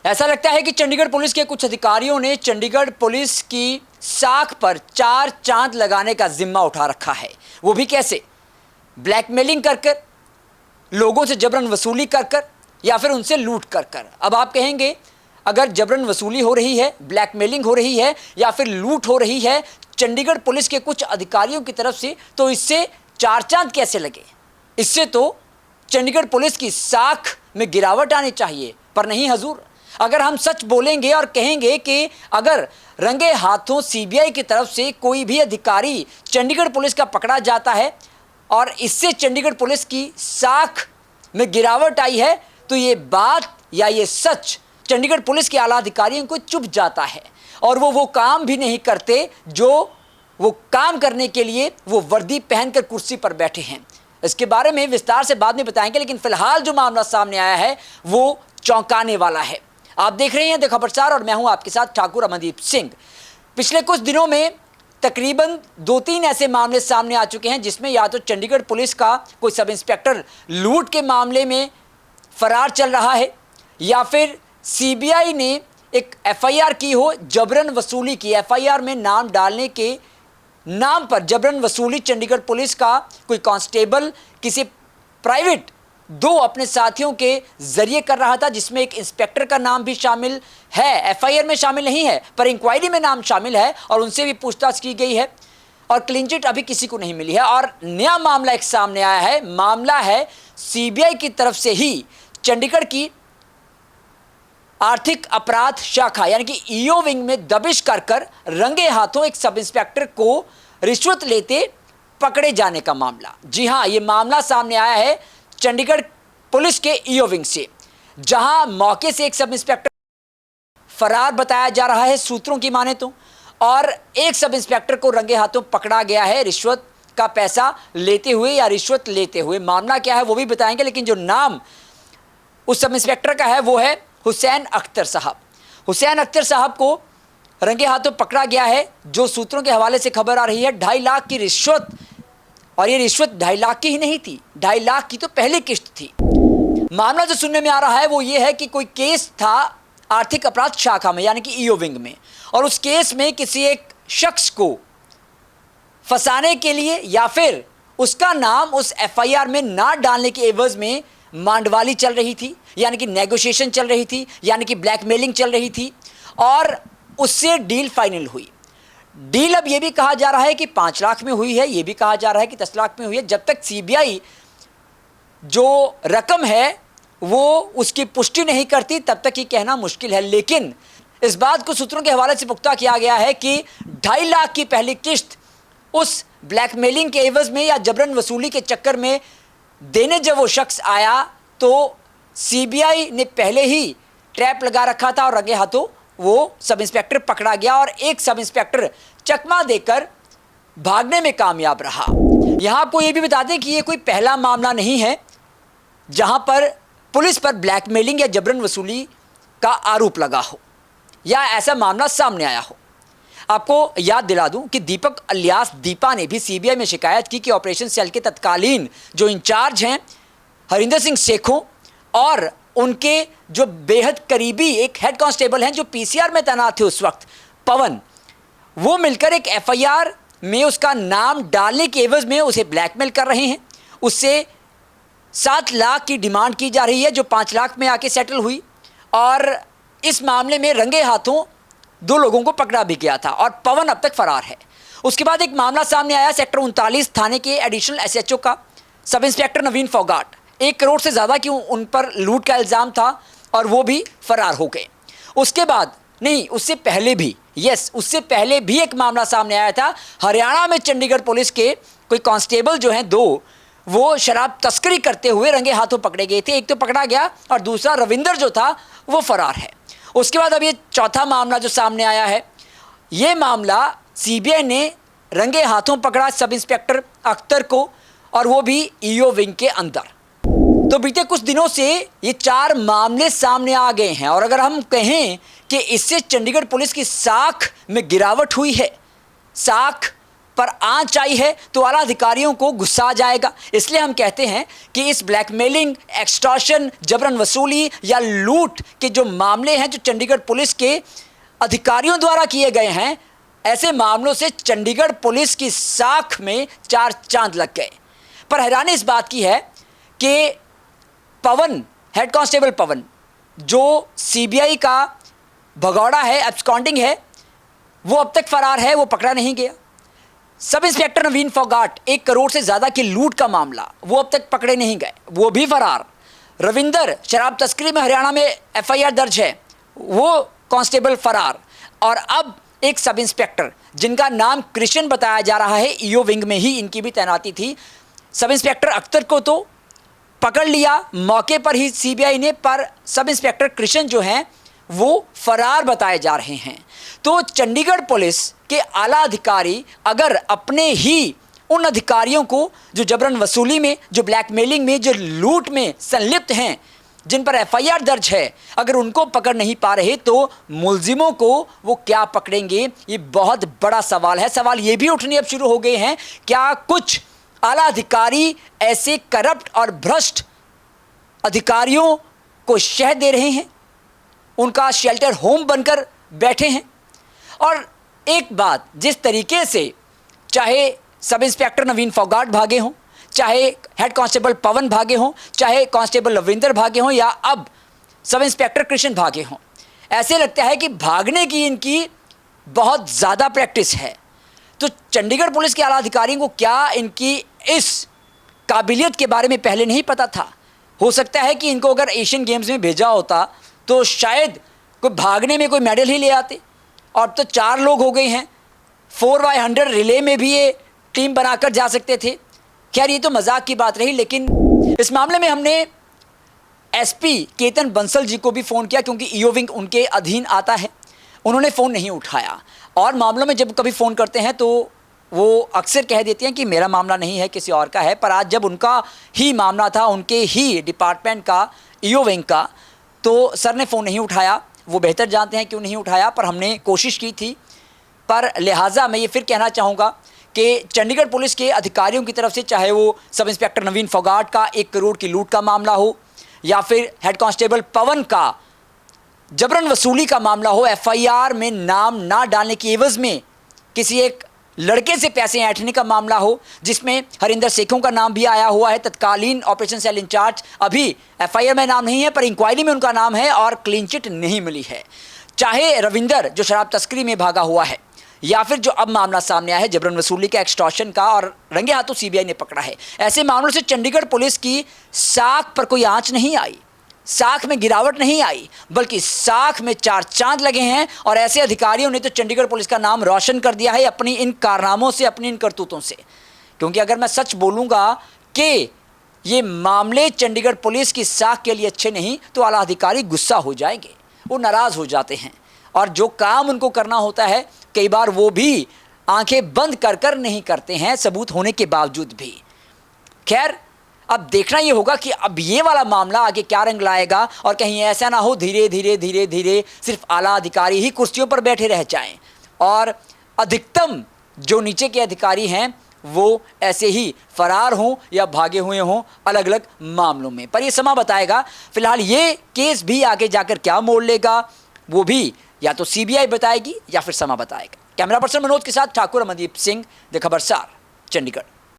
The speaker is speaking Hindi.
ऐसा लगता है कि चंडीगढ़ पुलिस के कुछ अधिकारियों ने चंडीगढ़ पुलिस की साख पर चार चांद लगाने का जिम्मा उठा रखा है। वो भी कैसे? ब्लैकमेलिंग कर कर, लोगों से जबरन वसूली कर कर, या फिर उनसे लूट कर कर। अब आप कहेंगे, अगर जबरन वसूली हो रही है, ब्लैकमेलिंग हो रही है या फिर लूट हो रही है चंडीगढ़ पुलिस के कुछ अधिकारियों की तरफ से, तो इससे चार चांद कैसे लगे? इससे तो चंडीगढ़ पुलिस की साख में गिरावट आनी चाहिए। पर नहीं हजूर, अगर हम सच बोलेंगे और कहेंगे कि अगर रंगे हाथों सीबीआई की तरफ से कोई भी अधिकारी चंडीगढ़ पुलिस का पकड़ा जाता है और इससे चंडीगढ़ पुलिस की साख में गिरावट आई है, तो ये बात या ये सच चंडीगढ़ पुलिस के आला अधिकारियों को चुभ जाता है और वो काम भी नहीं करते जो वो काम करने के लिए वो वर्दी पहनकर कुर्सी पर बैठे हैं। इसके बारे में विस्तार से बाद में बताएंगे, लेकिन फिलहाल जो मामला सामने आया है वो चौंकाने वाला है। आप देख रहे हैं द खबर स्टार और मैं हूं आपके साथ ठाकुर अमनदीप सिंह। पिछले कुछ दिनों में तकरीबन 2-3 ऐसे मामले सामने आ चुके हैं जिसमें या तो चंडीगढ़ पुलिस का कोई सब इंस्पेक्टर लूट के मामले में फरार चल रहा है, या फिर सीबीआई ने एक एफआईआर की हो, जबरन वसूली की। एफआईआर में नाम डालने के नाम पर जबरन वसूली चंडीगढ़ पुलिस का कोई कांस्टेबल किसी प्राइवेट 2 अपने साथियों के जरिए कर रहा था, जिसमें एक इंस्पेक्टर का नाम भी शामिल है। एफआईआर में शामिल नहीं है पर इंक्वायरी में नाम शामिल है और उनसे भी पूछताछ की गई है और क्लीन चिट अभी किसी को नहीं मिली है। और नया मामला एक सामने आया है। मामला है सीबीआई की तरफ से ही चंडीगढ़ की आर्थिक अपराध शाखा यानी कि ईओ विंग में दबिश कर कर रंगे हाथों एक सब इंस्पेक्टर को रिश्वत लेते पकड़े जाने का मामला। जी हां, यह मामला सामने आया है चंडीगढ़ पुलिस के ईओ विंग से, जहां मौके से एक सब इंस्पेक्टर फरार बताया जा रहा है सूत्रों की माने तो, और एक सब इंस्पेक्टर को रंगे हाथों पकड़ा गया है रिश्वत का पैसा लेते हुए या रिश्वत लेते हुए। मामला क्या है वो भी बताएंगे, लेकिन जो नाम उस सब इंस्पेक्टर का है वो है हुसैन अख्तर साहब। हुसैन अख्तर साहब को रंगे हाथों पकड़ा गया है। जो सूत्रों के हवाले से खबर आ रही है 2.5 लाख की रिश्वत, और ये रिश्वत 2.5 लाख की ही नहीं थी, 2.5 लाख की तो पहली किश्त थी। मामला जो सुनने में आ रहा है वो ये है कि कोई केस था आर्थिक अपराध शाखा में यानी कि ईओ विंग में, और उस केस में किसी एक शख्स को फंसाने के लिए या फिर उसका नाम उस एफआईआर में ना डालने के एवज में मांडवाली चल रही थी, यानी कि नेगोशिएशन चल रही थी, यानी कि ब्लैकमेलिंग चल रही थी, और उससे डील फाइनल हुई। डील अब यह भी कहा जा रहा है कि 5 लाख में हुई है, यह भी कहा जा रहा है कि 10 लाख में हुई है। जब तक सीबीआई जो रकम है वो उसकी पुष्टि नहीं करती तब तक ये कहना मुश्किल है। लेकिन इस बात को सूत्रों के हवाले से पुख्ता किया गया है कि 2.5 लाख की पहली किश्त उस ब्लैकमेलिंग के एवज में या जबरन वसूली के चक्कर में देने जब वो शख्स आया तो सीबीआई ने पहले ही ट्रैप लगा रखा था और रंगे हाथों वो सब इंस्पेक्टर पकड़ा गया और एक सब इंस्पेक्टर चकमा देकर भागने में कामयाब रहा। यहां आपको ये भी बता दें कि ये कोई पहला मामला नहीं है जहां पर पुलिस पर ब्लैकमेलिंग या जबरन वसूली का आरोप लगा हो या ऐसा मामला सामने आया हो। आपको याद दिला दूं कि दीपक अलियास दीपा ने भी सीबीआई में शिकायत की कि ऑपरेशन सेल के तत्कालीन जो इंचार्ज हैं हरिंदर सिंह सेखों और उनके जो बेहद करीबी एक हेड कांस्टेबल हैं जो पीसीआर में तैनात थे उस वक्त, पवन, वो मिलकर एक एफआईआर में उसका नाम डालने के एवज में उसे ब्लैकमेल कर रहे हैं। उससे 7 लाख की डिमांड की जा रही है जो 5 लाख में आके सेटल हुई, और इस मामले में रंगे हाथों 2 लोगों को पकड़ा भी गया था और पवन अब तक फरार है। उसके बाद एक मामला सामने आया सेक्टर 39 थाने के एडिशनल एसएचओ का, सब इंस्पेक्टर नवीन फोगाट। 1 करोड़ से ज़्यादा की उन पर लूट का इल्ज़ाम था और वो भी फरार हो गए। उसके बाद नहीं, उससे पहले भी, उससे पहले भी एक मामला सामने आया था। हरियाणा में चंडीगढ़ पुलिस के कोई कांस्टेबल जो हैं 2, वो शराब तस्करी करते हुए रंगे हाथों पकड़े गए थे। एक तो पकड़ा गया और दूसरा रविंदर जो था वो फरार है। उसके बाद अब ये चौथा मामला जो सामने आया है, ये मामला सीबीआई ने रंगे हाथों पकड़ा सब इंस्पेक्टर अख्तर को, और वो भी ईओ विंग के अंदर। तो बीते कुछ दिनों से ये 4 मामले सामने आ गए हैं, और अगर हम कहें कि इससे चंडीगढ़ पुलिस की साख में गिरावट हुई है, साख पर आंच आई है तो आला अधिकारियों को गुस्सा आ जाएगा। इसलिए हम कहते हैं कि इस ब्लैकमेलिंग, एक्सटॉर्शन, जबरन वसूली या लूट के जो मामले हैं जो चंडीगढ़ पुलिस के अधिकारियों द्वारा किए गए हैं, ऐसे मामलों से चंडीगढ़ पुलिस की साख में 4 चांद लग गए। पर हैरानी इस बात की है कि पवन, हेड कांस्टेबल पवन, जो सीबीआई का भगौड़ा है, एब्सकॉन्डिंग है, वो अब तक फरार है, वो पकड़ा नहीं गया। सब इंस्पेक्टर नवीन फोगाट, 1 करोड़ से ज़्यादा की लूट का मामला, वो अब तक पकड़े नहीं गए, वो भी फरार। रविंदर, शराब तस्करी में हरियाणा में एफआईआर दर्ज है, वो कांस्टेबल फरार। और अब एक सब इंस्पेक्टर जिनका नाम कृष्ण बताया जा रहा है, ईओ विंग में ही इनकी भी तैनाती थी, सब इंस्पेक्टर अख्तर को तो पकड़ लिया मौके पर ही सीबीआई ने, पर सब इंस्पेक्टर कृष्ण जो हैं वो फरार बताए जा रहे हैं। तो चंडीगढ़ पुलिस के आला अधिकारी अगर अपने ही उन अधिकारियों को जो जबरन वसूली में, जो ब्लैकमेलिंग में, जो लूट में संलिप्त हैं, जिन पर एफआईआर दर्ज है, अगर उनको पकड़ नहीं पा रहे तो मुलजिमों को वो क्या पकड़ेंगे? ये बहुत बड़ा सवाल है। सवाल ये भी उठने अब शुरू हो गए हैं, क्या कुछ आला अधिकारी ऐसे करप्ट और भ्रष्ट अधिकारियों को शह दे रहे हैं, उनका शेल्टर होम बनकर बैठे हैं? और एक बात, जिस तरीके से चाहे सब इंस्पेक्टर नवीन फोगाट भागे हों, चाहे हेड कांस्टेबल पवन भागे हों, चाहे कांस्टेबल रविंदर भागे हों, या अब सब इंस्पेक्टर कृष्ण भागे हों, ऐसे लगता है कि भागने की इनकी बहुत ज़्यादा प्रैक्टिस है। तो चंडीगढ़ पुलिस के आला अधिकारियों को क्या इनकी इस काबिलियत के बारे में पहले नहीं पता था? हो सकता है कि इनको अगर एशियन गेम्स में भेजा होता तो शायद कोई भागने में कोई मेडल ही ले आते। और अब तो 4 लोग हो गए हैं, 4x100 रिले में भी ये टीम बनाकर जा सकते थे। खैर, ये तो मजाक की बात रही, लेकिन इस मामले में हमने एसपी केतन बंसल जी को भी फ़ोन किया, क्योंकि ईओ विंग उनके अधीन आता है। उन्होंने फ़ोन नहीं उठाया, और मामलों में जब कभी फ़ोन करते हैं तो वो अक्सर कह देते हैं कि मेरा मामला नहीं है, किसी और का है। पर आज जब उनका ही मामला था, उनके ही डिपार्टमेंट का, ईओ विंग का, तो सर ने फ़ोन नहीं उठाया। वो बेहतर जानते हैं क्यों नहीं उठाया, पर हमने कोशिश की थी। पर लिहाजा मैं ये फिर कहना चाहूँगा कि चंडीगढ़ पुलिस के अधिकारियों की तरफ से, चाहे वो सब इंस्पेक्टर नवीन फोगाट का 1 करोड़ की लूट का मामला हो, या फिर हेड कांस्टेबल पवन का जबरन वसूली का मामला हो, एफआईआर में नाम ना डालने की एवज़ में किसी एक लड़के से पैसे ऐंठने का मामला हो, जिसमें हरिंदर सेखों का नाम भी आया हुआ है, तत्कालीन ऑपरेशन सेल इंचार्ज। अभी एफआईआर में नाम नहीं है, पर इंक्वायरी में उनका नाम है और क्लीन चिट नहीं मिली है। चाहे रविंदर जो शराब तस्करी में भागा हुआ है, या फिर जो अब मामला सामने आया है जबरन वसूली का, एक्सटॉर्शन का, और रंगे हाथों सीबीआई ने पकड़ा है। ऐसे मामलों से चंडीगढ़ पुलिस की साख पर कोई आंच नहीं आई, साख में गिरावट नहीं आई, बल्कि साख में 4 चांद लगे हैं। और ऐसे अधिकारियों ने तो चंडीगढ़ पुलिस का नाम रोशन कर दिया है अपनी इन कारनामों से, अपनी इन करतूतों से। क्योंकि अगर मैं सच बोलूँगा कि ये मामले चंडीगढ़ पुलिस की साख के लिए अच्छे नहीं, तो आला अधिकारी गुस्सा हो जाएंगे, वो नाराज़ हो जाते हैं, और जो काम उनको करना होता है कई बार वो भी आंखें बंद कर कर नहीं करते हैं, सबूत होने के बावजूद भी। खैर, अब देखना ये होगा कि अब ये वाला मामला आगे क्या रंग लाएगा, और कहीं ऐसा ना हो धीरे धीरे धीरे धीरे सिर्फ आला अधिकारी ही कुर्सियों पर बैठे रह जाएं, और अधिकतम जो नीचे के अधिकारी हैं वो ऐसे ही फरार हों या भागे हुए हों अलग अलग मामलों में। पर ये समा बताएगा। फिलहाल ये केस भी आगे जाकर क्या मोड़ लेगा, वो भी या तो सीबीआई बताएगी या फिर समा बताएगा। कैमरा पर्सन मनोज के साथ ठाकुर अमनदीप सिंह, द खबरसार, चंडीगढ़।